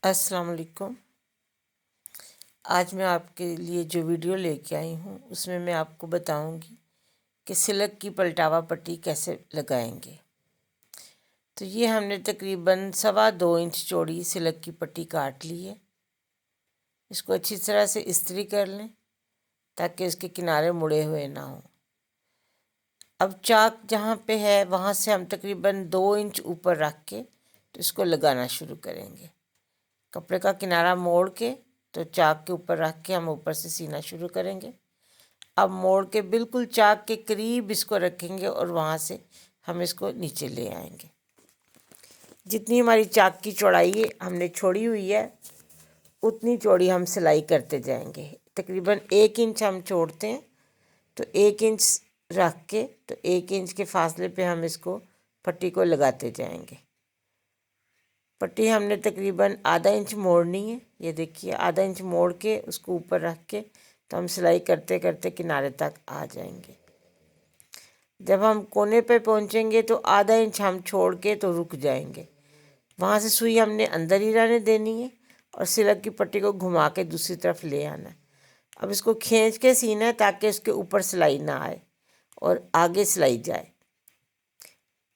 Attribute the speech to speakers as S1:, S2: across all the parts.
S1: अस्सलाम वालेकुम। आज मैं आपके लिए जो वीडियो लेके आई हूँ उसमें मैं आपको बताऊँगी कि सिलक की पलटावा पट्टी कैसे लगाएंगे। तो ये हमने तकरीबन 2.25 इंच चौड़ी सिलक की पट्टी काट ली है। इसको अच्छी तरह से इस्त्री कर लें ताकि इसके किनारे मुड़े हुए ना हों। अब चाक जहाँ पे है वहाँ से हम तकरीबन 2 इंच ऊपर रख के तो इसको लगाना शुरू करेंगे। कपड़े का किनारा मोड़ के तो चाक के ऊपर रख के हम ऊपर से सीना शुरू करेंगे। अब मोड़ के बिल्कुल चाक के करीब इसको रखेंगे और वहाँ से हम इसको नीचे ले आएंगे। जितनी हमारी चाक की चौड़ाई हमने छोड़ी हुई है उतनी चौड़ी हम सिलाई करते जाएंगे। तकरीबन 1 इंच हम छोड़ते हैं तो 1 इंच रख के तो 1 इंच के फासले पे हम इसको पट्टी को लगाते जाएंगे। पट्टी हमने तकरीबन आधा इंच मोड़नी है। ये देखिए आधा इंच मोड़ के उसको ऊपर रख के तो हम सिलाई करते करते किनारे तक आ जाएंगे। जब हम कोने पे पहुंचेंगे तो आधा इंच हम छोड़ के तो रुक जाएंगे। वहाँ से सुई हमने अंदर ही रहने देनी है और सिलक की पट्टी को घुमा के दूसरी तरफ ले आना है। अब इसको खींच के सीना है ताकि उसके ऊपर सिलाई ना आए और आगे सिलाई जाए।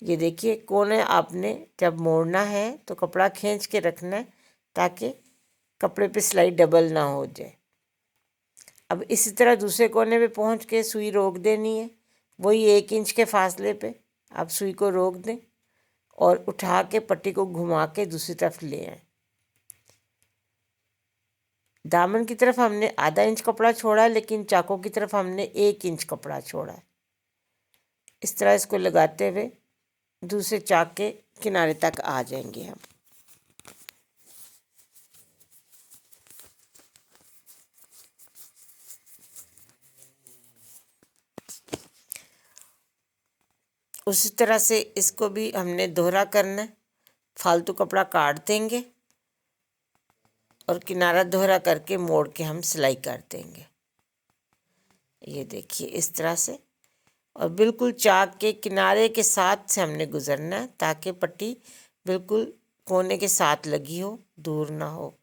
S1: ये देखिए कोने आपने जब मोड़ना है तो कपड़ा खींच के रखना है ताकि कपड़े पे सिलाई डबल ना हो जाए। अब इसी तरह दूसरे कोने पे पहुंच के सुई रोक देनी है। वही 1 इंच के फासले पे आप सुई को रोक दें और उठा के पट्टी को घुमा के दूसरी तरफ ले आए। दामन की तरफ हमने आधा इंच कपड़ा छोड़ा है लेकिन चाकों की तरफ हमने 1 इंच कपड़ा छोड़ा है। इस तरह इसको लगाते हुए दूसरे चाक के किनारे तक आ जाएंगे हम। उसी तरह से इसको भी हमने दोहरा करना है। फालतू कपड़ा काट देंगे और किनारा दोहरा करके मोड़ के हम सिलाई कर देंगे। ये देखिए इस तरह से और बिल्कुल चाक के किनारे के साथ से हमने गुजरना है ताकि पट्टी बिल्कुल कोने के साथ लगी हो, दूर ना हो।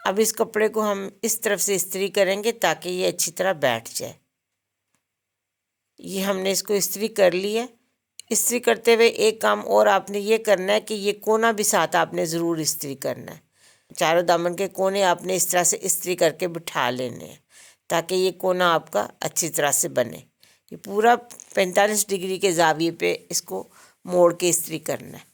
S1: अब इस कपड़े को हम इस तरफ से इस्त्री करेंगे ताकि ये अच्छी तरह बैठ जाए। ये हमने इसको इस्त्री कर लिया है। इस्त्री करते हुए एक काम और आपने ये करना है कि ये कोना भी साथ आपने ज़रूर इस्त्री करना है। चारों दामन के कोने आपने इस तरह से इस्त्री करके बिठा लेने हैं ताकि ये कोना आपका अच्छी तरह से बने। ये पूरा 45 डिग्री के ज़ाविये पे इसको मोड़ के इस्त्री करना है।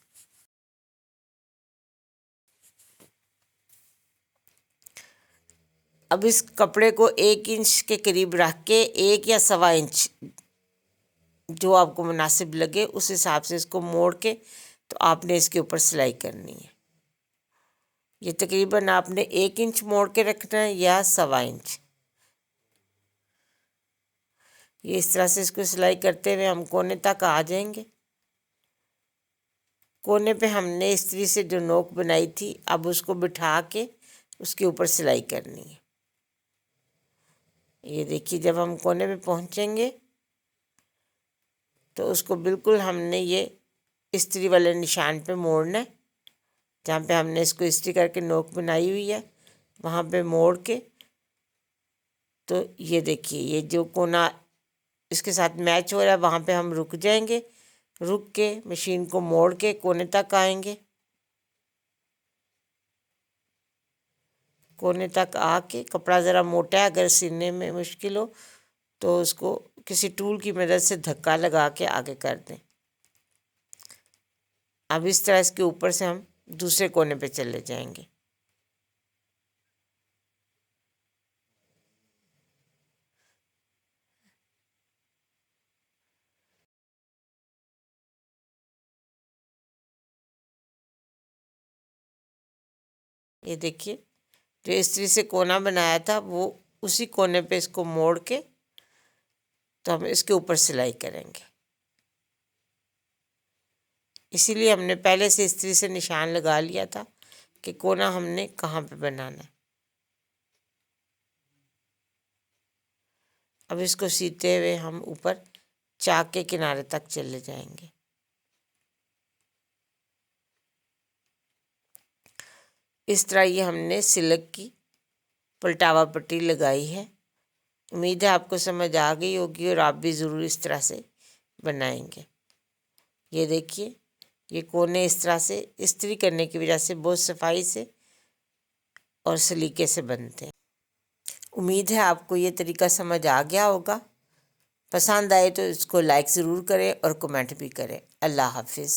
S1: अब इस कपड़े को 1 इंच के करीब रख के 1 या 1.25 इंच जो आपको मुनासिब लगे उस हिसाब से इसको मोड़ के तो आपने इसके ऊपर सिलाई करनी है। ये तकरीबन आपने 1 इंच मोड़ के रखना है या 1.25 इंच। ये इस तरह से इसको सिलाई करते हुए हम कोने तक आ जाएंगे। कोने पे हमने इस्त्री से जो नोक बनाई थी अब उसको बिठा के उसके ऊपर सिलाई करनी है। ये देखिए जब हम कोने पे पहुंचेंगे तो उसको बिल्कुल हमने ये इस्त्री वाले निशान पे मोड़ना है। जहाँ पे हमने इसको इस्त्री करके नोक बनाई हुई है वहाँ पे मोड़ के तो ये देखिए ये जो कोना इसके साथ मैच हो रहा है वहाँ पे हम रुक जाएंगे। रुक के मशीन को मोड़ के कोने तक आएंगे। कोने तक आके कपड़ा ज़रा मोटा है, अगर सिलने में मुश्किल हो तो उसको किसी टूल की मदद से धक्का लगा के आगे कर दें। अब इस तरह इसके ऊपर से हम दूसरे कोने पे चले जाएंगे। ये देखिए जो इस्त्री से कोना बनाया था वो उसी कोने पे इसको मोड़ के तो हम इसके ऊपर सिलाई करेंगे। इसीलिए हमने पहले से इस्त्री से निशान लगा लिया था कि कोना हमने कहाँ पे बनाना है। अब इसको सीते हुए हम ऊपर चाक के किनारे तक चले जाएंगे। इस तरह ये हमने सिल्क की पलटावा पट्टी लगाई है। उम्मीद है आपको समझ आ गई होगी और आप भी ज़रूर इस तरह से बनाएंगे। ये देखिए, ये कोने इस तरह से इस्त्री करने की वजह से बहुत सफाई से और सलीके से बनते हैं। उम्मीद है आपको ये तरीका समझ आ गया होगा। पसंद आए तो इसको लाइक ज़रूर करें और कमेंट भी करें। अल्लाह हाफिज़।